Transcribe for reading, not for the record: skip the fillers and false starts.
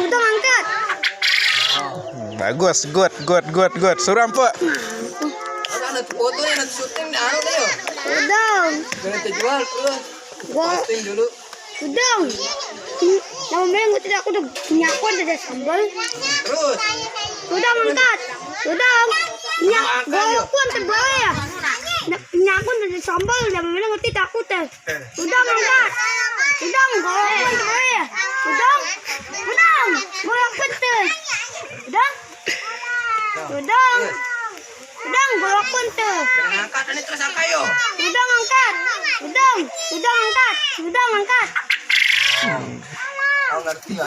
Udang angkat. Bagus, good. Suruh Ampo. Ada foto yang nanti syuting di anu deh. Udang. Jangan terjual dulu. Posting dulu. Udang. Namanya nggak tidak aku udah punya aku ada sambal. Terus. Udang angkat. Udang. Punya aku antar bawa ya. Punya aku ada sambal. Namanya nggak tidak aku teh. Udang angkat. Udang bawa aku antar bawa ya. Udang. Bawa aku teh. Udang. Udang bawa aku teh. Jangan angkat ini terus angkat yo. Udang angkat. Udang angkat. Kau ngerti ya?